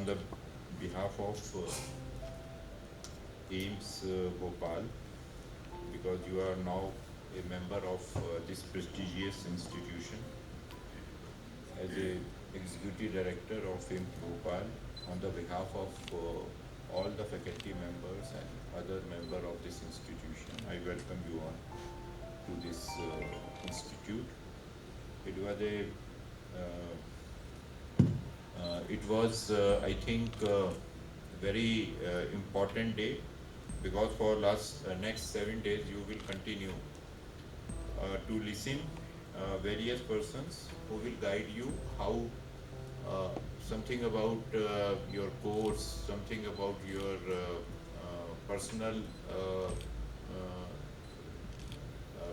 the behalf of AIMS Bhopal, because you are now a member of this prestigious institution. As a executive director of AIMS Bhopal, on the behalf of all the faculty members and other member of this institution, I welcome you on to this institute. It was I think very important day, because for next 7 days you will continue to listen various persons who will guide you how something about your course, something about your personal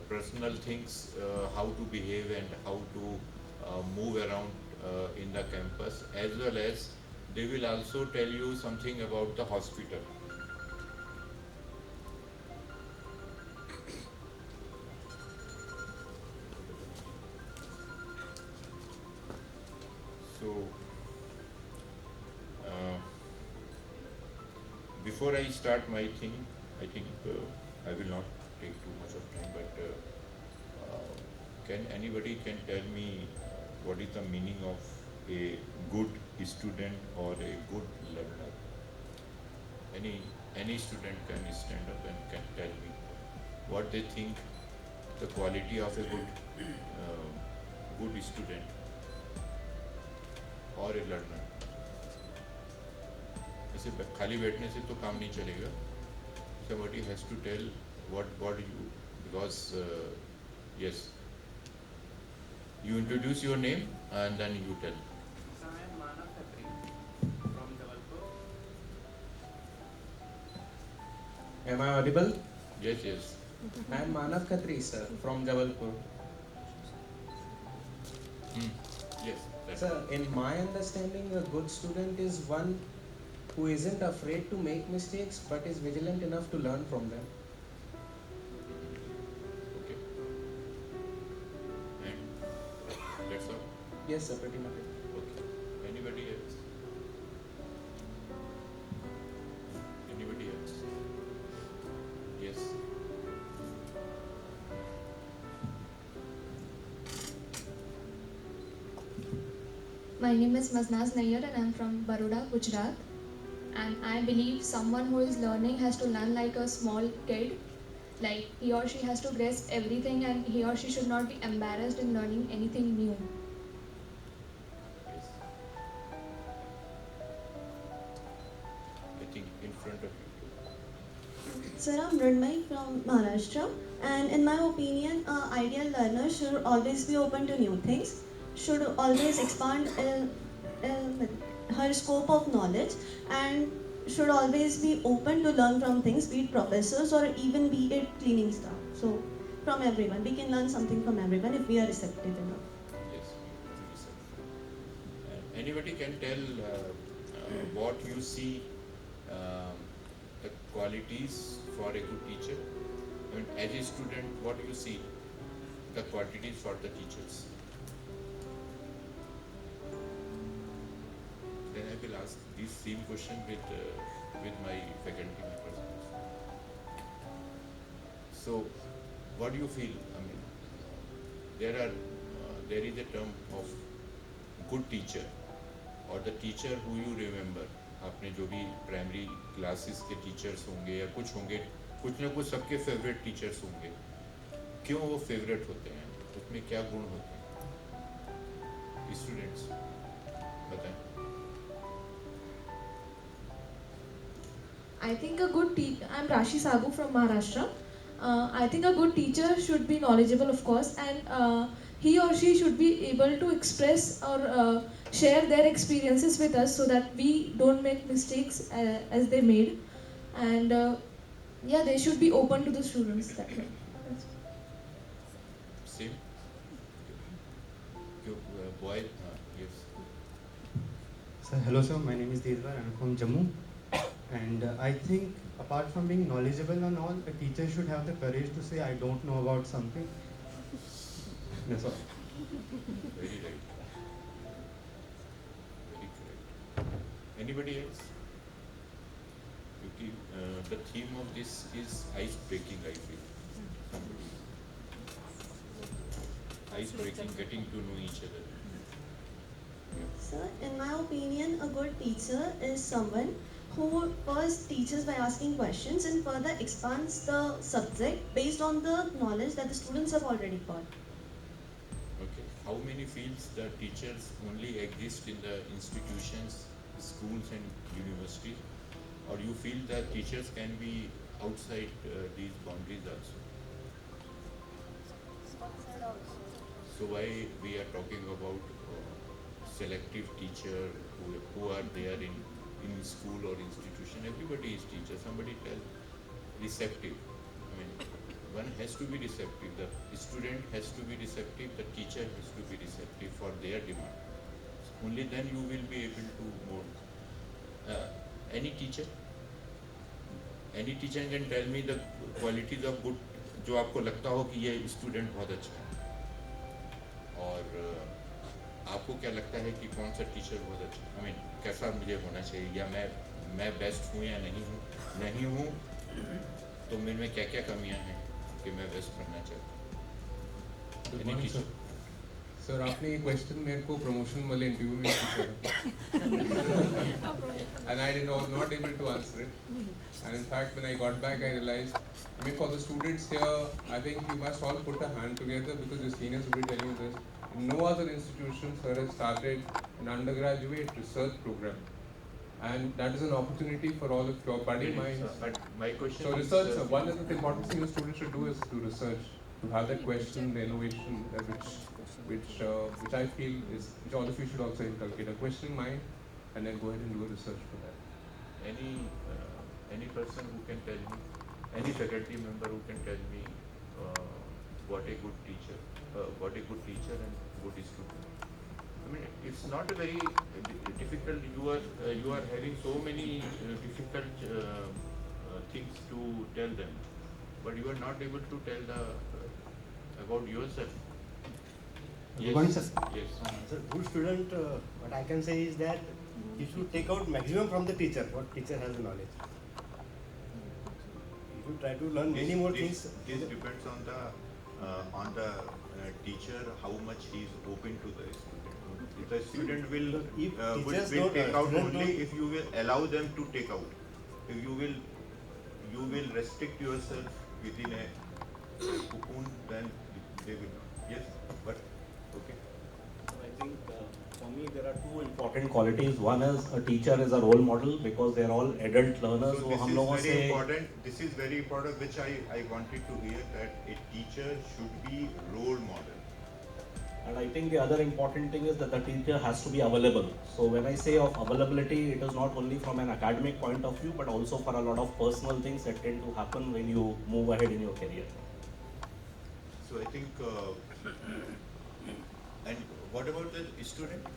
personal things, how to behave and how to move around in the campus, as well as they will also tell you something about the hospital. So uh, before I start my thing, I think I will not take too much of time, but can anybody can tell me what is the meaning of a good student or a good learner? Any student can stand up and can tell me what they think the quality of a good student or a learner. ऐसे खाली बैठने से तो काम नहीं चलेगा. Somebody has to tell what you, because yes, you introduce your name and then you tell. So I am Manav Khatri from Jabalpur. Am I audible? Yes, yes. I am Manav Khatri, sir, from Jabalpur. Yes. Sir, in my understanding, a good student is one who isn't afraid to make mistakes but is vigilant enough to learn from them. Okay. And that's all. Yes, sir, pretty much. Okay. Anybody else? Anybody else? Yes. My name is Maznaz Nayyar and I'm from Baroda, Gujarat. And I believe someone who is learning has to learn like a small kid. Like he or she has to grasp everything and he or she should not be embarrassed in learning anything new. Yes. I think in front of you. Sir, I'm Mrunmay from Maharashtra, and in my opinion, ideal learner should always be open to new things, should always expand her scope of knowledge, and should always be open to learn from things, be it professors or even be it cleaning staff. So, from everyone, we can learn something from everyone if we are receptive enough. Yes. And anybody can tell what you see the qualities for a good teacher. I mean, as a student, what do you see the qualities for the teachers? Then I will ask this same question with my faculty members. So, what do you feel? I mean, there is a term of good teacher or the teacher who you remember. आपने जो भी primary classes के teachers होंगे या कुछ होंगे, कुछ ना कुछ सबके फेवरेट टीचर्स होंगे. क्यों वो फेवरेट होते हैं? उसमें क्या गुण होते हैं? स्टूडेंट्स बताएं. I think a good teacher, I'm Rashi Sagu from Maharashtra. I think a good teacher should be knowledgeable, of course, and he or she should be able to express or share their experiences with us so that we don't make mistakes as they made. And yeah, they should be open to the students that way. Same. Boy, yes. So, hello sir, my name is Dedwar, I'm from Jammu, and I think apart from being knowledgeable and all, a teacher should have the courage to say I don't know about something. That's all. Very right. Very correct. Anybody else? क्योंकि the theme of this is ice breaking, I feel. Somebody. Ice breaking, getting to know each other. Sir, in my opinion, a good teacher is someone who first teaches by asking questions and further expands the subject based on the knowledge that the students have already got. Okay. How many feels that teachers only exist in the institutions, schools and universities, or you feel that teachers can be outside these boundaries also? So why we are talking about selective teacher who are there in school or institution? Everybody is teacher. Somebody tell receptive. I mean, one has to be receptive. The student has to be receptive. The teacher has to be receptive for their demand. Only then you will be able to mold. Any teacher can tell me the qualities of good जो आपको लगता हो कि ये student बहुत अच्छा है, और आपको क्या लगता है कि कौन सा टीचर बहुत अच्छा, आई मीन कैसा मुझे होना चाहिए, या मैं बेस्ट हूँ या नहीं हूँ तो मेरे में क्या क्या कमियाँ हैं कि मैं बेस्ट बनना चाहता हूँ. Any teacher? सर आपने ये क्वेश्चन मेरे को प्रमोशन वाले इंटरव्यू में पूछा and I was not able to answer it, and in fact when I got back I realized, I mean, for the students here, I think you must all put a hand together, because your seniors will be telling you this. No other institution, sir, has started an undergraduate research program, and that is an opportunity for all of your budding minds. But my question So is, research, one of the important things a student should do is to research, to have that question, the innovation, which I feel is, which all of you should also inculcate, a questioning mind, and then go ahead and do a research for that. any person who can tell me, any faculty member who can tell me what a good teacher and good student. I mean, it's not a very difficult. You are having so many difficult things to tell them, but you are not able to tell about yourself. Yes. Yes. So good student, what I can say is that you should take out maximum from the teacher. What teacher has the knowledge. You should try to learn many more things. This depends on the teacher, how much he is open to the student. If the student will take out only if you will allow them to take out. If you will restrict yourself within a cocoon, then they will not. Yes, but okay. I think for me there are two important qualities. One is a teacher is a role model, because they are all adult learners. So वो हम लोगों से this is very important, which I wanted to hear, that a teacher should be role model. And I think the other important thing is that the teacher has to be available. So when I say of availability, it is not only from an academic point of view, but also for a lot of personal things that tend to happen when you move ahead in your career. So I think, and what about the student?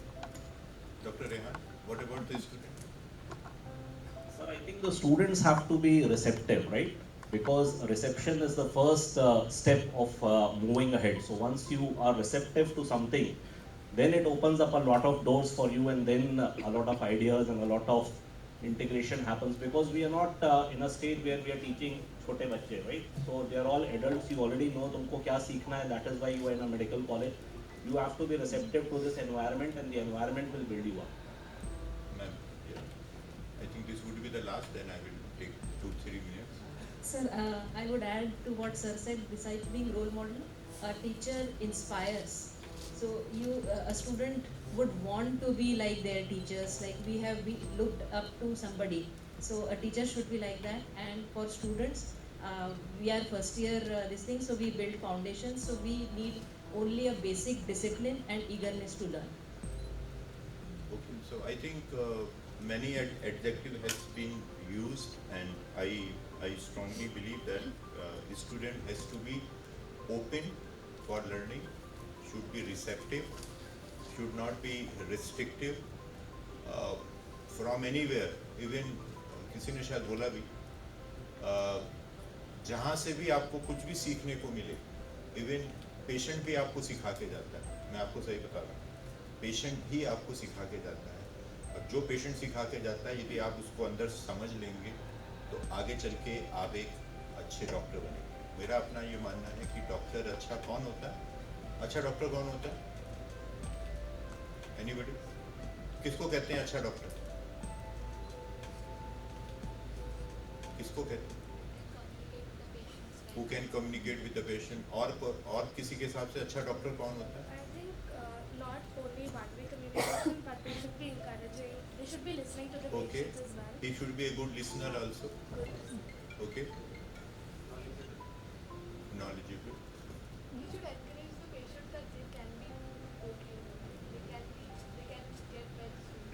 Dr. Rehan, what about the student? Sir, I think the students have to be receptive, right? Because reception is the first step of moving ahead. So once you are receptive to something, then it opens up a lot of doors for you, and then a lot of ideas and a lot of integration happens, because we are not in a stage where we are teaching छोटे बच्चे, right? So they are all adults. You already know तुमको क्या सीखना है. That is why you are in a medical college. You have to be receptive to this environment, and the environment will build you up. Ma'am, yeah. I think this would be the last, then I will take 2-3 minutes. Sir, I would add to what Sir said. Besides being role model, a teacher inspires. So a student would want to be like their teachers. Like we looked up to somebody. So a teacher should be like that. And for students, we are first year this thing, so we build foundations. So we need only a basic discipline and eagerness to learn. Okay, so I think many adjective has been used, and I strongly believe that the student has to be open for learning, should be receptive, should not be restrictive from anywhere. Even किसी ने शायद बोला भी, जहाँ से भी आपको कुछ भी सीखने को मिले, इवन पेशेंट भी आपको सिखा के जाता है. मैं आपको सही बता रहा हूँ, पेशेंट भी आपको सिखा के जाता है. अब जो पेशेंट सिखा के जाता है, यदि आप उसको अंदर समझ लेंगे तो आगे चल के आप एक अच्छे डॉक्टर बनेंगे। मेरा अपना ये मानना है कि डॉक्टर अच्छा कौन होता है? अच्छा डॉक्टर कौन होता है? एनीबॉडी? किसको कहते हैं अच्छा डॉक्टर? किसको कहते हैं? Who can communicate with the patient? और किसी के हिसाब से अच्छा डॉक्टर कौन होता है? I think not only one-way communication, but they should be encouraging. They should be listening to the Okay. patients as well. He should be a good listener also. Okay. Knowledgeable. You should encourage the patient that they can be okay. They can get well soon.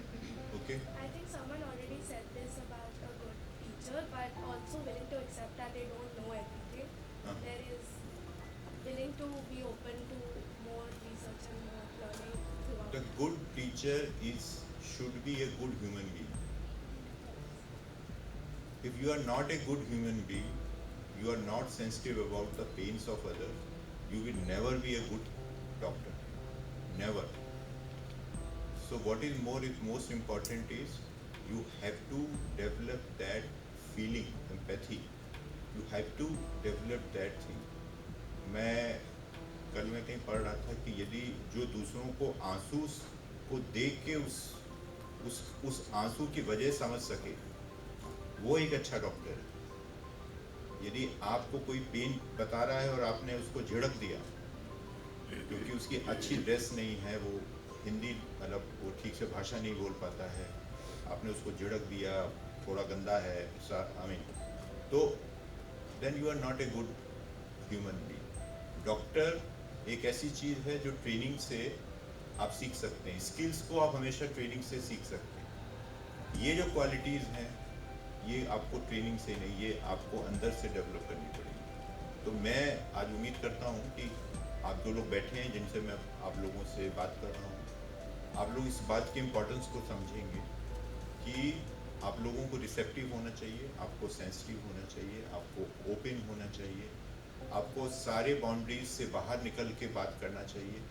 Okay. I think someone already said this about a good teacher, but also willing to accept that they don't know everything. There is willing to be open to more research and more learning throughout. The good teacher should be a good human being. If you are not a good human being, you are not sensitive about the pains of others, you will never be a good doctor. Never. So what is most important is you have to develop that feeling, empathy. You have to develop that thing. कल मैं कहीं पढ़ रहा था कि यदि जो दूसरों को आंसू को देख के उस आंसू की वजह समझ सके, वो एक अच्छा डॉक्टर है। यदि आपको कोई पेन बता रहा है और आपने उसको झिड़क दिया क्योंकि उसकी अच्छी ड्रेस नहीं है, वो हिंदी मतलब वो ठीक से भाषा नहीं बोल पाता है, आपने उसको झिड़क दिया, थोड़ा गंदा है, तो then you are not a good human being. Doctor एक ऐसी चीज़ है जो ट्रेनिंग से आप सीख सकते हैं। स्किल्स को आप हमेशा ट्रेनिंग से सीख सकते हैं। ये जो क्वालिटीज़ हैं ये आपको ट्रेनिंग से नहीं, ये आपको अंदर से डेवलप करनी पड़ेगी। तो मैं आज उम्मीद करता हूँ कि आप जो लोग बैठे हैं, जिनसे मैं आप लोगों से बात कर रहा हूँ, आप लोग इस बात की इम्पोर्टेंस को समझेंगे कि आप लोगों को रिसेप्टिव होना चाहिए, आपको सेंसिटिव होना चाहिए, आपको ओपन होना चाहिए, आपको सारे बाउंड्रीज से बाहर निकल के बात करना चाहिए।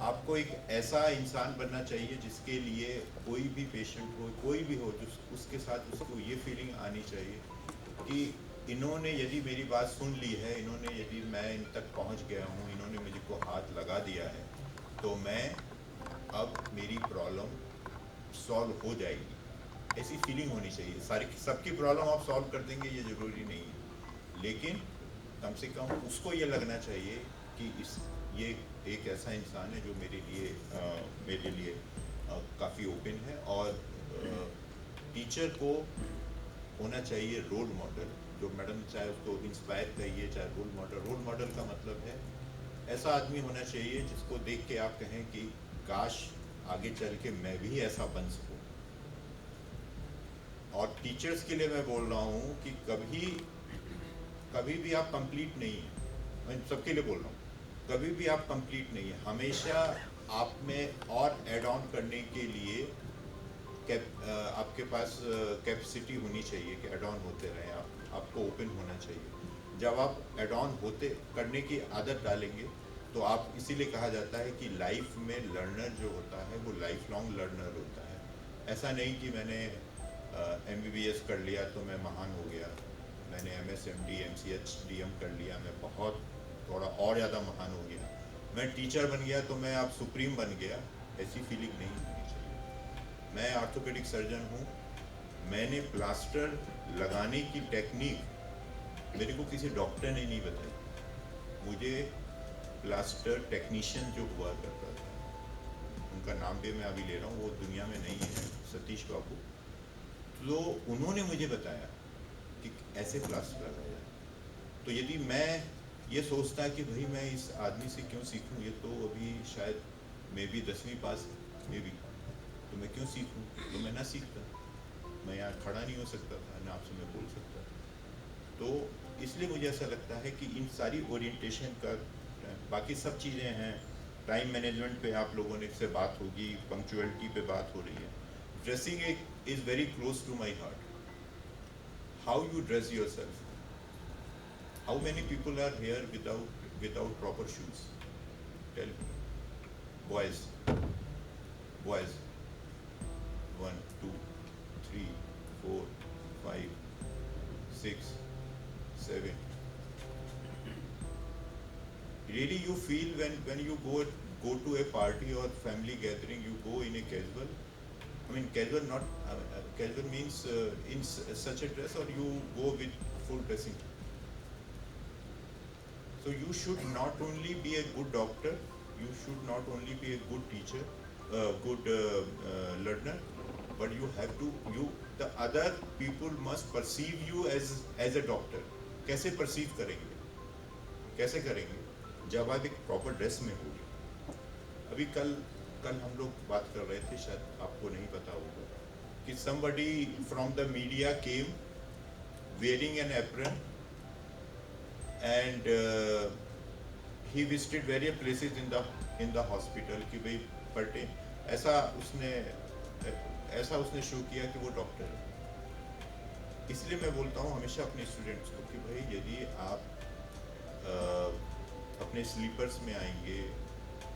आपको एक ऐसा इंसान बनना चाहिए जिसके लिए कोई भी पेशेंट हो, कोई भी हो, उसके साथ उसको ये फीलिंग आनी चाहिए कि इन्होंने यदि मेरी बात सुन ली है, इन्होंने यदि मैं इन तक पहुंच गया हूं, इन्होंने मुझको हाथ लगा दिया है, तो मैं अब मेरी प्रॉब्लम सॉल्व हो जाएगी। ऐसी फीलिंग होनी चाहिए। सारी सबकी प्रॉब्लम आप सॉल्व कर देंगे ये ज़रूरी नहीं है, लेकिन कम से कम उसको ये लगना चाहिए कि ये एक ऐसा इंसान है जो मेरे लिए काफ़ी ओपन है। और टीचर को होना चाहिए रोल मॉडल, जो मैडम चाहे उसको इंस्पायर कहिए चाहे रोल मॉडल। रोल मॉडल का मतलब है ऐसा आदमी होना चाहिए जिसको देख के आप कहें कि काश आगे चल के मैं भी ऐसा बन सकूं। और टीचर्स के लिए मैं बोल रहा हूँ कि कभी भी आप कंप्लीट नहीं है, मैं सबके लिए बोल रहा हूँ, कभी भी आप कंप्लीट नहीं है। हमेशा आप में और ऐड ऑन करने के लिए आपके पास कैपेसिटी होनी चाहिए कि ऐड ऑन होते रहें। आपको ओपन होना चाहिए। जब आप ऐड ऑन करने की आदत डालेंगे तो आप, इसीलिए कहा जाता है कि लाइफ में लर्नर जो होता है वो लाइफ लॉन्ग लर्नर होता है। ऐसा नहीं कि मैंने MBBS कर लिया तो मैं महान हो गया, मैंने MS MD MCH DM कर लिया मैं बहुत थोड़ा और ज़्यादा महान हो गया, मैं टीचर बन गया तो मैं अब सुप्रीम बन गया। ऐसी फीलिंग नहीं होनी चाहिए। मैं ऑर्थोपेडिक सर्जन हूँ, मैंने प्लास्टर लगाने की टेक्निक मेरे को किसी डॉक्टर ने नहीं बताई। मुझे प्लास्टर टेक्नीशियन जो हुआ करता था, उनका नाम भी मैं अभी ले रहा हूँ, वो दुनिया में नहीं है, सतीश बाबू, तो उन्होंने मुझे बताया कि ऐसे प्लास्टर लगाया। तो यदि मैं ये सोचता कि भाई मैं इस आदमी से क्यों सीखूं, ये तो अभी शायद मैं भी 10वीं पास में भी, तो मैं क्यों सीखूं, तो मैं ना सीखता, मैं यहाँ खड़ा नहीं हो सकता था, ना आपसे मैं बोल सकता। तो इसलिए मुझे ऐसा लगता है कि इन सारी ओरिएंटेशन का, बाकी सब चीज़ें हैं, टाइम मैनेजमेंट पे आप लोगों ने से बात होगी, पंक्चुअलिटी पे बात हो रही है, dressing is very close to my heart. How you dress yourself, how many people are here without proper shoes? Tell me. Boys. 1, feel when you go to a party or family gathering, you go in a casual? I mean, casual not casual means in such a dress, or you go with full dressing? So you should not only be a good doctor, you should not only be a good teacher, good learner, but you have to, the other people must perceive you as a doctor. कैसे perceive करेंगे, कैसे करेंगे? जब आप एक proper dress में होगी. अभी कल हम लोग बात कर रहे थे, शायद आपको नहीं पता होगा, कि somebody from the media came wearing an apron and he visited various places in the hospital कि भाई पलटे, ऐसा उसने शो किया कि वो डॉक्टर है. इसलिए मैं बोलता हूँ हमेशा अपने स्टूडेंट्स को कि भाई यदि आप अपने स्लीपर्स में आएंगे,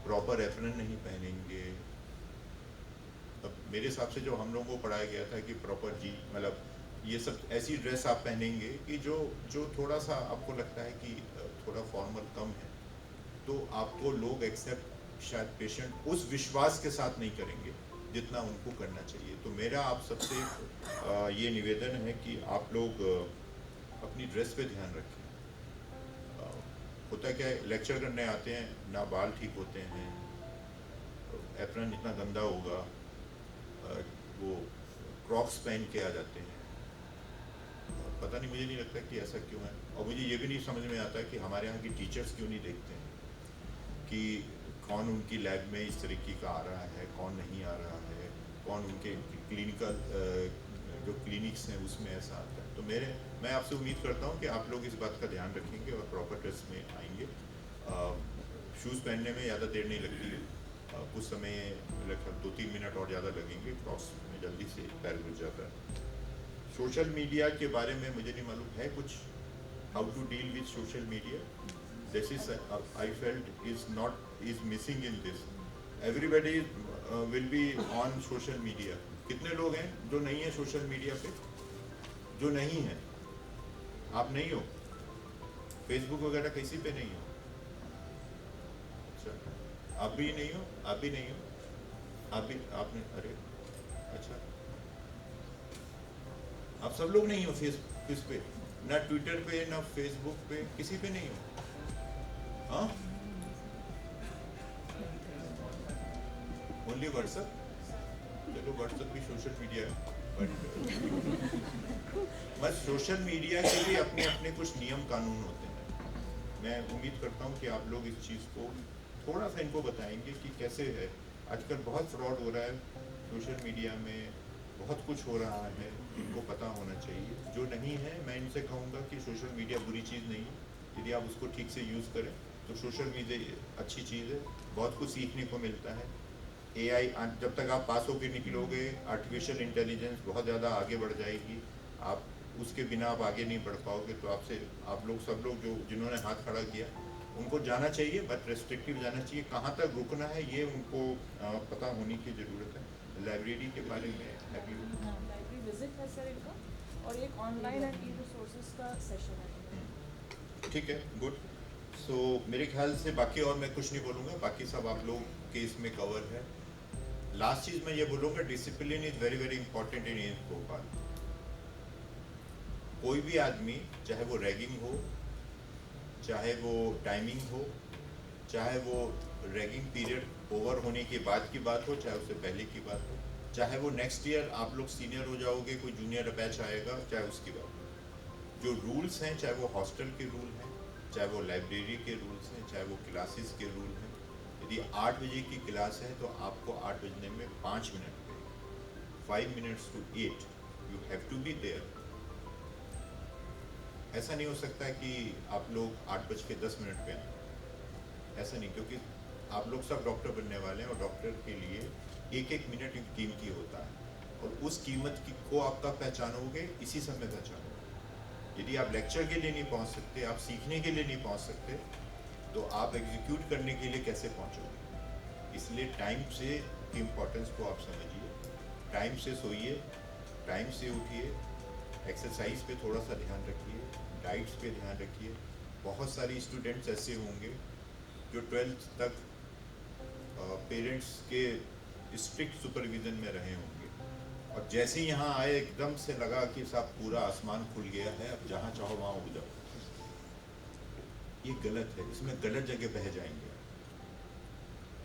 प्रॉपर एप्रन नहीं पहनेंगे, अब मेरे हिसाब से जो हम लोगों को पढ़ाया गया था कि प्रॉपर जी मतलब ये सब ऐसी ड्रेस आप पहनेंगे कि जो थोड़ा सा आपको लगता है कि थोड़ा फॉर्मल कम है, तो आपको लोग एक्सेप्ट शायद पेशेंट उस विश्वास के साथ नहीं करेंगे जितना उनको करना चाहिए. तो मेरा आप सबसे ये निवेदन है कि आप लोग अपनी ड्रेस पे ध्यान रखें. होता क्या है, लेक्चर करने आते हैं, ना बाल ठीक होते हैं, एप्रन इतना गंदा होगा, वो क्रॉक्स पहन के आ जाते हैं. पता नहीं, मुझे नहीं लगता कि ऐसा क्यों है. और मुझे ये भी नहीं समझ में आता कि हमारे यहाँ की टीचर्स क्यों नहीं देखते हैं कि कौन उनकी लैब में इस तरीके का आ रहा है, कौन नहीं आ रहा है, कौन उनके क्लिनिकल जो क्लिनिक्स हैं उसमें ऐसा आता है. तो मैं आपसे उम्मीद करता हूँ कि आप लोग इस बात का ध्यान रखेंगे और प्रॉपर ड्रेस में आएंगे. शूज़ पहनने में ज़्यादा देर नहीं लगती है, कुछ समय लगभग 2-3 मिनट और ज़्यादा लगेंगे, क्रॉस में जल्दी से पैर घुस जाता है. सोशल मीडिया के बारे में मुझे नहीं मालूम है कुछ, how to deal with social media. This is I felt is missing in this. Everybody will be on social media. कितने लोग हैं जो नहीं है सोशल मीडिया पे? जो नहीं है, आप नहीं हो, फेसबुक वगैरह किसी पे नहीं हो. अच्छा, आप भी नहीं हो, आप भी नहीं हो, आपने अरे अच्छा, आप सब लोग नहीं हो फेस पे, ना ट्विटर पे, ना फेसबुक पे, किसी पे नहीं हो. हाँ, ओनली व्हाट्सएप. चलो व्हाट्सएप भी सोशल मीडिया है, बट सोशल मीडिया के भी अपने अपने कुछ नियम कानून होते हैं. मैं उम्मीद करता हूँ कि आप लोग इस चीज़ को थोड़ा सा इनको बताएंगे कि कैसे है. आजकल बहुत फ्रॉड हो रहा है सोशल मीडिया में, बहुत कुछ हो रहा है, इनको पता होना चाहिए. जो नहीं है, मैं इनसे कहूँगा कि सोशल मीडिया बुरी चीज़ नहीं है. यदि आप उसको ठीक से यूज़ करें तो सोशल मीडिया अच्छी चीज़ है, बहुत कुछ सीखने को मिलता है. AI जब तक आप पास होकर निकलोगे, आर्टिफिशियल इंटेलिजेंस बहुत ज़्यादा आगे बढ़ जाएगी. आप उसके बिना आप आगे नहीं बढ़ पाओगे. तो आप लोग सब लोग जिन्होंने हाथ खड़ा किया उनको जाना चाहिए, बट रेस्ट्रिक्टिव जाना चाहिए. कहाँ तक रुकना है ये उनको पता होने की ज़रूरत है. लाइब्रेरी के बारे में लाइब्रेरी विजिट है सर इनका, और एक ऑनलाइन एंड ई रिसोर्सेज का सेशन है. ठीक है, गुड. सो मेरे ख्याल से बाकी और मैं कुछ नहीं बोलूँगा, बाकी सब आप लोग के इसमें कवर है. लास्ट चीज़ मैं ये बोलूँगा, discipline is very very important in AIIMS Bhopal. कोई भी आदमी, चाहे वो रैगिंग हो, चाहे वो टाइमिंग हो, चाहे वो रैगिंग पीरियड ओवर होने के बाद की बात हो, चाहे उससे पहले की बात हो, चाहे वो नेक्स्ट ईयर आप लोग सीनियर हो जाओगे, कोई जूनियर बैच आएगा, चाहे उसकी बात हो, जो रूल्स हैं, चाहे वो हॉस्टल के रूल हैं, चाहे वो लाइब्रेरी के रूल्स हैं, चाहे वो क्लासेस के रूल हैं. यदि 8 बजे की क्लास है तो आपको 8 बजने में 5 मिनट पे, 5 minutes to 8 you have to be there. ऐसा नहीं हो सकता कि आप लोग 8:10 पे आए, ऐसा नहीं, क्योंकि आप लोग सब डॉक्टर बनने वाले हैं और डॉक्टर के लिए एक मिनट कीमती होता है. और उस कीमत को आप कब पहचानोगे? इसी समय पहचानोगे. यदि आप लेक्चर के लिए नहीं पहुंच सकते, आप सीखने के लिए नहीं पहुंच सकते, तो आप एग्जीक्यूट करने के लिए कैसे पहुंचोगे? इसलिए टाइम से की इम्पोर्टेंस को आप समझिए. टाइम से सोइए, टाइम से उठिए, एक्सरसाइज पे थोड़ा सा ध्यान रखिए, डाइट्स पे ध्यान रखिए. बहुत सारे स्टूडेंट्स ऐसे होंगे जो 12th तक पेरेंट्स के स्ट्रिक्ट सुपरविजन में रहे होंगे, और जैसे ही यहाँ आए एकदम से लगा कि साहब पूरा आसमान खुल गया है, अब जहाँ चाहो वहाँ उड़ जाओ। ये गलत है, इसमें गलत जगह बह जाएंगे,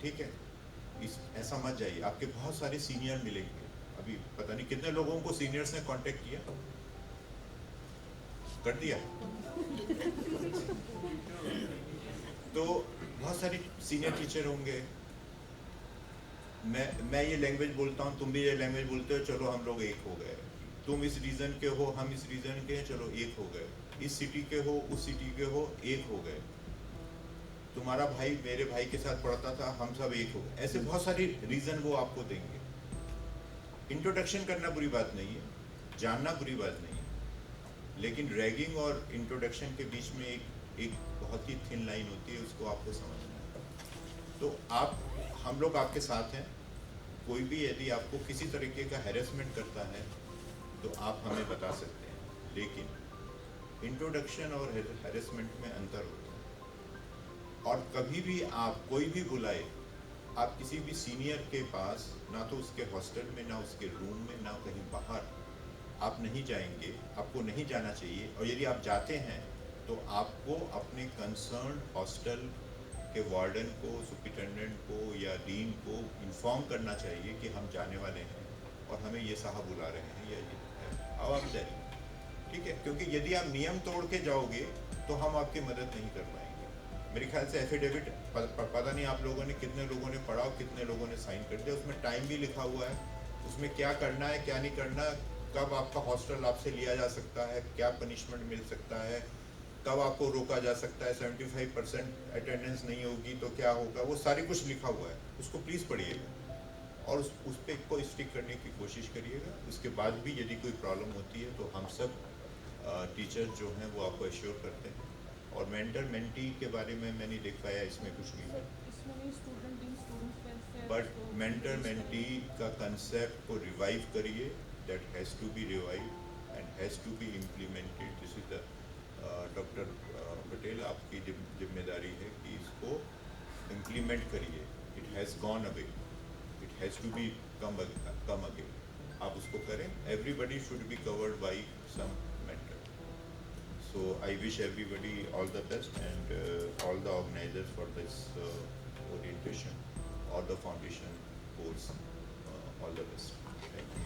ठीक है? ऐसा मत जाइए। आपके बहुत सारे सीनियर मिलेंगे, अभी पता नहीं कितने लोगों को सीनियर्स ने कांटेक्ट किया, कर दिया तो बहुत सारी सीनियर टीचर होंगे, मैं ये लैंग्वेज बोलता हूँ, तुम भी ये लैंग्वेज बोलते हो, चलो हम लोग एक हो गए। तुम इस रीजन के हो, हम इस रीजन के हैं, चलो एक हो गए। इस सिटी के हो, उस सिटी के हो, एक हो गए। तुम्हारा भाई मेरे भाई के साथ पढ़ता था, हम सब एक हो गए। ऐसे बहुत सारी रीजन वो आपको देंगे। इंट्रोडक्शन करना बुरी बात नहीं है, जानना बुरी बात नहीं है, लेकिन रैगिंग और इंट्रोडक्शन के बीच में एक बहुत ही थिन लाइन होती है, उसको आपको समझना है। तो हम लोग आपके साथ हैं। कोई भी यदि आपको किसी तरीके का हैरेसमेंट करता है तो आप हमें बता सकते हैं, लेकिन इंट्रोडक्शन और हैरेसमेंट में अंतर होता है। और कभी भी आप कोई भी बुलाए, आप किसी भी सीनियर के पास, ना तो उसके हॉस्टल में, ना उसके रूम में, ना कहीं बाहर आप नहीं जाएंगे, आपको नहीं जाना चाहिए। और यदि आप जाते हैं तो आपको अपने कंसर्न हॉस्टल के वार्डन को, सुपरिटेंडेंट को या डीन को इन्फॉर्म करना चाहिए कि हम जाने वाले हैं और हमें ये साहब बुला रहे हैं या ये है। अब आप जाइए, ठीक है? क्योंकि यदि आप नियम तोड़ के जाओगे तो हम आपकी मदद नहीं कर पाएंगे। मेरे ख्याल से एफिडेविट पता नहीं आप लोगों ने कितने लोगों ने पढ़ा और कितने लोगों ने साइन कर दिया। उसमें टाइम भी लिखा हुआ है, उसमें क्या करना है क्या नहीं करना, कब आपका हॉस्टल आपसे लिया जा सकता है, क्या पनिशमेंट मिल सकता है, कब आपको रोका जा सकता है, 75% अटेंडेंस नहीं होगी तो क्या होगा, वो सारी कुछ लिखा हुआ है। उसको प्लीज़ पढ़िएगा और उस पर को स्टिक करने की कोशिश करिएगा। उसके बाद भी यदि कोई प्रॉब्लम होती है तो हम सब टीचर जो हैं वो आपको एश्योर करते हैं। और मेंटर मेंटी के बारे में मैं नहीं देख पाया इसमें कुछ भी है, बट मेंटर मेंटी का कंसेप्ट को रिवाइव करिए, that has to be revive and has to be implemented. This is the doctor Patel, आपकी जिम्मेदारी है कि इसको इम्प्लीमेंट करिए। It has gone away, it has to be come again. आप उसको करें। Everybody should be covered by some mentor. So I wish everybody all the best and all the organizers for this orientation or the foundation course all the best. Thank you.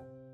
you.